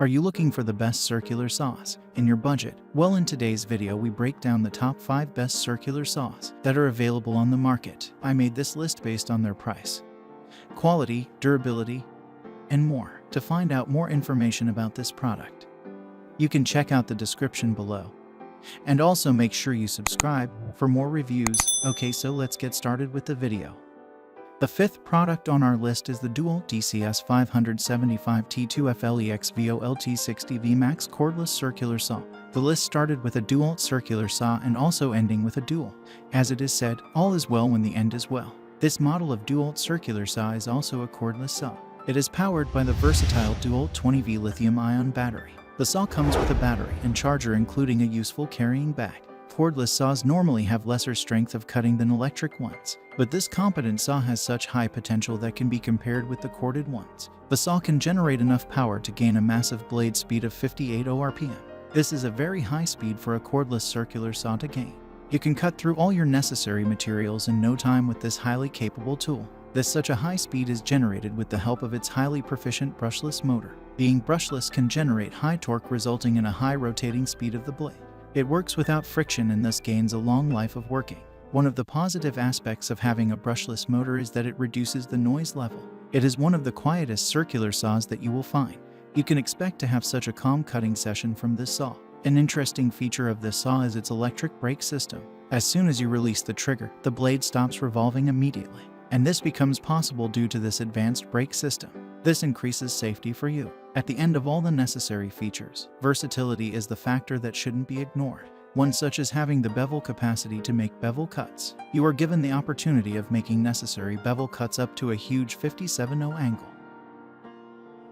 Are you looking for the best circular saws in your budget? Well, in today's video we break down the top 5 best circular saws that are available on the market. I made this list based on their price, quality, durability, and more. To find out more information about this product, you can check out the description below. And also make sure you subscribe for more reviews. Okay, so let's get started with the video. The fifth product on our list is the DEWALT DCS 575T2 FLEXVOLT 60 VMAX cordless circular saw. The list started with a DEWALT circular saw and also ending with a dual. As it is said, all is well when the end is well. This model of DEWALT circular saw is also a cordless saw. It is powered by the versatile DEWALT 20V lithium-ion battery. The saw comes with a battery and charger, including a useful carrying bag. Cordless saws normally have lesser strength of cutting than electric ones, but this competent saw has such high potential that can be compared with the corded ones. The saw can generate enough power to gain a massive blade speed of 58 RPM. This is a very high speed for a cordless circular saw to gain. You can cut through all your necessary materials in no time with this highly capable tool. Such a high speed is generated with the help of its highly proficient brushless motor. Being brushless can generate high torque, resulting in a high rotating speed of the blade. It works without friction and thus gains a long life of working. One of the positive aspects of having a brushless motor is that it reduces the noise level. It is one of the quietest circular saws that you will find. You can expect to have such a calm cutting session from this saw. An interesting feature of this saw is its electric brake system. As soon as you release the trigger, the blade stops revolving immediately. And this becomes possible due to this advanced brake system. This increases safety for you. At the end of all the necessary features, versatility is the factor that shouldn't be ignored. One such as having the bevel capacity to make bevel cuts. You are given the opportunity of making necessary bevel cuts up to a huge 57.0 angle.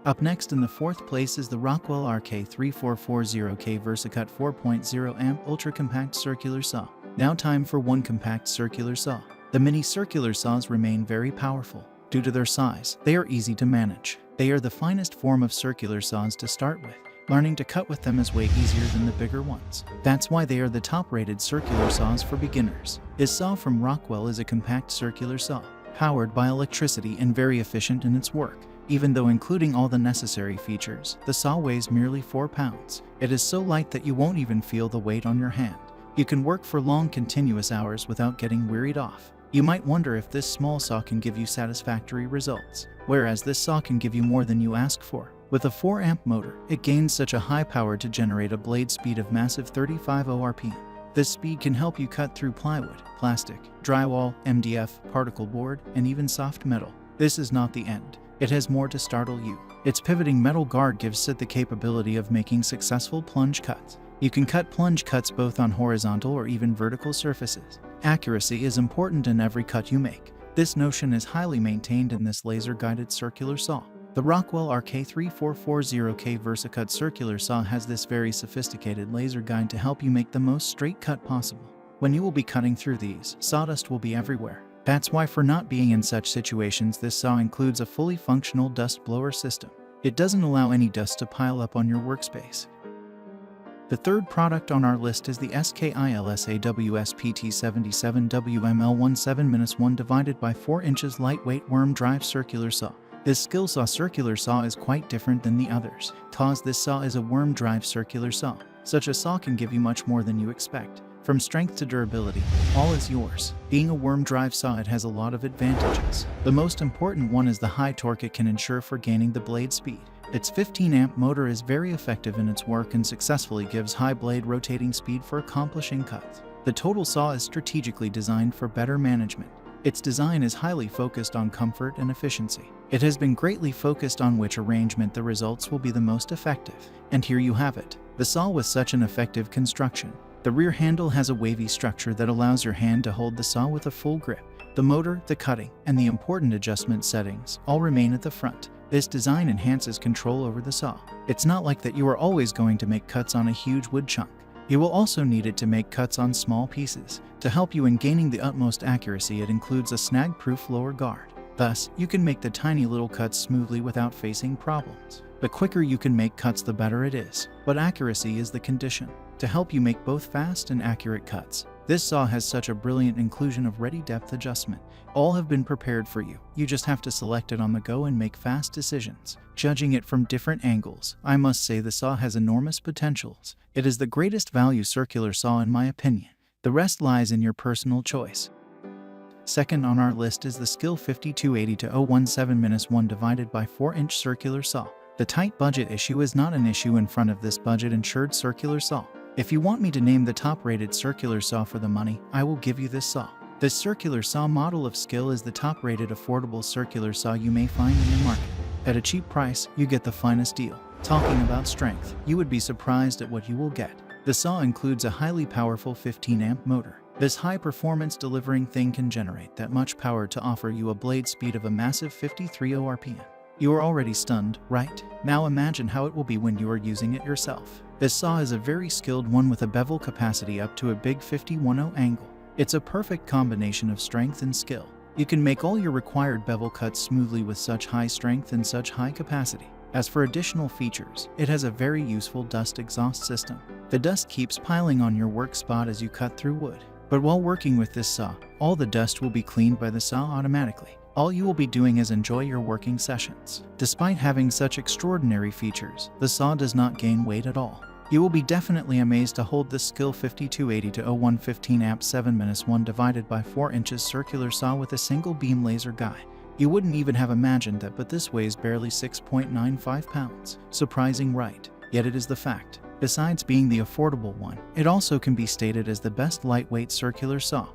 Up next in the fourth place is the Rockwell RK3440K Versacut 4.0 amp ultra compact circular saw. Now time for one compact circular saw. The mini circular saws remain very powerful. Due to their size, they are easy to manage. They are the finest form of circular saws to start with. Learning to cut with them is way easier than the bigger ones. That's why they are the top-rated circular saws for beginners. This saw from Rockwell is a compact circular saw, powered by electricity and very efficient in its work. Even though including all the necessary features, the saw weighs merely 4 pounds. It is so light that you won't even feel the weight on your hand. You can work for long continuous hours without getting wearied off. You might wonder if this small saw can give you satisfactory results, whereas this saw can give you more than you ask for. With a 4 amp motor, it gains such a high power to generate a blade speed of massive 35 RPM. This speed can help you cut through plywood, plastic, drywall, MDF, particle board, and even soft metal. This is not the end. It has more to startle you. Its pivoting metal guard gives it the capability of making successful plunge cuts. You can cut plunge cuts both on horizontal or even vertical surfaces. Accuracy is important in every cut you make. This notion is highly maintained in this laser-guided circular saw. The Rockwell RK3440K Versacut circular saw has this very sophisticated laser guide to help you make the most straight cut possible. When you will be cutting through these, sawdust will be everywhere. That's why, for not being in such situations, this saw includes a fully functional dust blower system. It doesn't allow any dust to pile up on your workspace. The third product on our list is the SKILSAW PT77WML17-1 divided by 4 inches lightweight worm drive circular saw. This SKILSAW circular saw is quite different than the others. This saw is a worm drive circular saw. Such a saw can give you much more than you expect. From strength to durability, all is yours. Being a worm drive saw, it has a lot of advantages. The most important one is the high torque it can ensure for gaining the blade speed. Its 15 amp motor is very effective in its work and successfully gives high blade rotating speed for accomplishing cuts. The total saw is strategically designed for better management. Its design is highly focused on comfort and efficiency. It has been greatly focused on which arrangement the results will be the most effective. And here you have it. The saw with such an effective construction. The rear handle has a wavy structure that allows your hand to hold the saw with a full grip. The motor, the cutting, and the important adjustment settings all remain at the front. This design enhances control over the saw. It's not like that you are always going to make cuts on a huge wood chunk. You will also need it to make cuts on small pieces. To help you in gaining the utmost accuracy, it includes a snag-proof lower guard. Thus, you can make the tiny little cuts smoothly without facing problems. The quicker you can make cuts, the better it is. But accuracy is the condition. To help you make both fast and accurate cuts, This saw has such a brilliant inclusion of ready depth adjustment. All have been prepared for you. You just have to select it on the go and make fast decisions. Judging it from different angles, I must say the saw has enormous potentials. It is the greatest value circular saw in my opinion. The rest lies in your personal choice. Second on our list is the SKIL 5280-017-1 divided by 4-inch circular saw. The tight budget issue is not an issue in front of this budget-insured circular saw. If you want me to name the top-rated circular saw for the money, I will give you this saw. This circular saw model of SKIL is the top-rated affordable circular saw you may find in the market. At a cheap price, you get the finest deal. Talking about strength, you would be surprised at what you will get. The saw includes a highly powerful 15-amp motor. This high-performance delivering thing can generate that much power to offer you a blade speed of a massive 53 RPM. You are already stunned, right? Now imagine how it will be when you are using it yourself. This saw is a very skilled one with a bevel capacity up to a big 51/0 angle. It's a perfect combination of strength and skill. You can make all your required bevel cuts smoothly with such high strength and such high capacity. As for additional features, it has a very useful dust exhaust system. The dust keeps piling on your work spot as you cut through wood. But while working with this saw, all the dust will be cleaned by the saw automatically. All you will be doing is enjoy your working sessions. Despite having such extraordinary features, the saw does not gain weight at all. You will be definitely amazed to hold this SKIL 5280-01 15-amp 7-1 divided by 4 inches circular saw with a single beam laser guide. You wouldn't even have imagined that, but this weighs barely 6.95 pounds. Surprising, right? Yet it is the fact. Besides being the affordable one, it also can be stated as the best lightweight circular saw.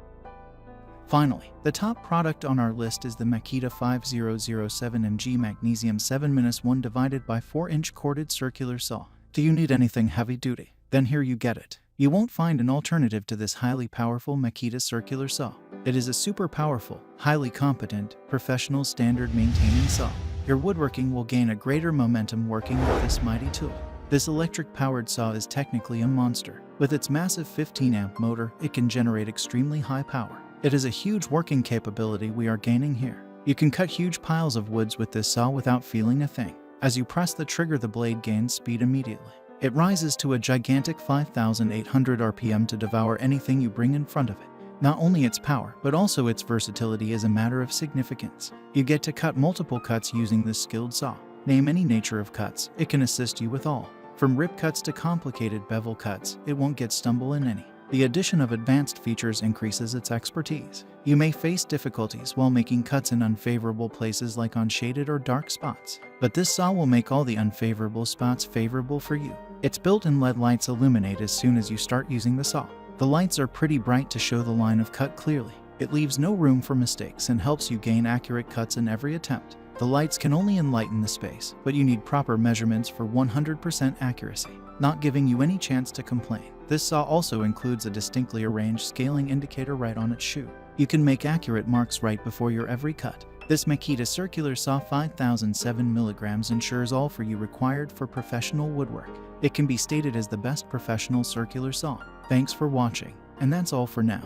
Finally, the top product on our list is the Makita 5007MG Magnesium 7-1 divided by 4-inch corded circular saw. Do you need anything heavy duty? Then here you get it. You won't find an alternative to this highly powerful Makita circular saw. It is a super powerful, highly competent, professional standard maintaining saw. Your woodworking will gain a greater momentum working with this mighty tool. This electric-powered saw is technically a monster. With its massive 15-amp motor, it can generate extremely high power. It is a huge working capability we are gaining here. You can cut huge piles of woods with this saw without feeling a thing. As you press the trigger, the blade gains speed immediately. It rises to a gigantic 5,800 RPM to devour anything you bring in front of it. Not only its power, but also its versatility is a matter of significance. You get to cut multiple cuts using this skilled saw. Name any nature of cuts, it can assist you with all. From rip cuts to complicated bevel cuts, it won't get stumble in any. The addition of advanced features increases its expertise. You may face difficulties while making cuts in unfavorable places like on shaded or dark spots, but this saw will make all the unfavorable spots favorable for you. Its built-in LED lights illuminate as soon as you start using the saw. The lights are pretty bright to show the line of cut clearly. It leaves no room for mistakes and helps you gain accurate cuts in every attempt. The lights can only enlighten the space, but you need proper measurements for 100% accuracy, not giving you any chance to complain. This saw also includes a distinctly arranged scaling indicator right on its shoe. You can make accurate marks right before your every cut. This Makita circular saw 5007 milligrams ensures all for you required for professional woodwork. It can be stated as the best professional circular saw. Thanks for watching, and that's all for now.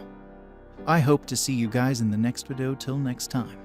I hope to see you guys in the next video. Till next time.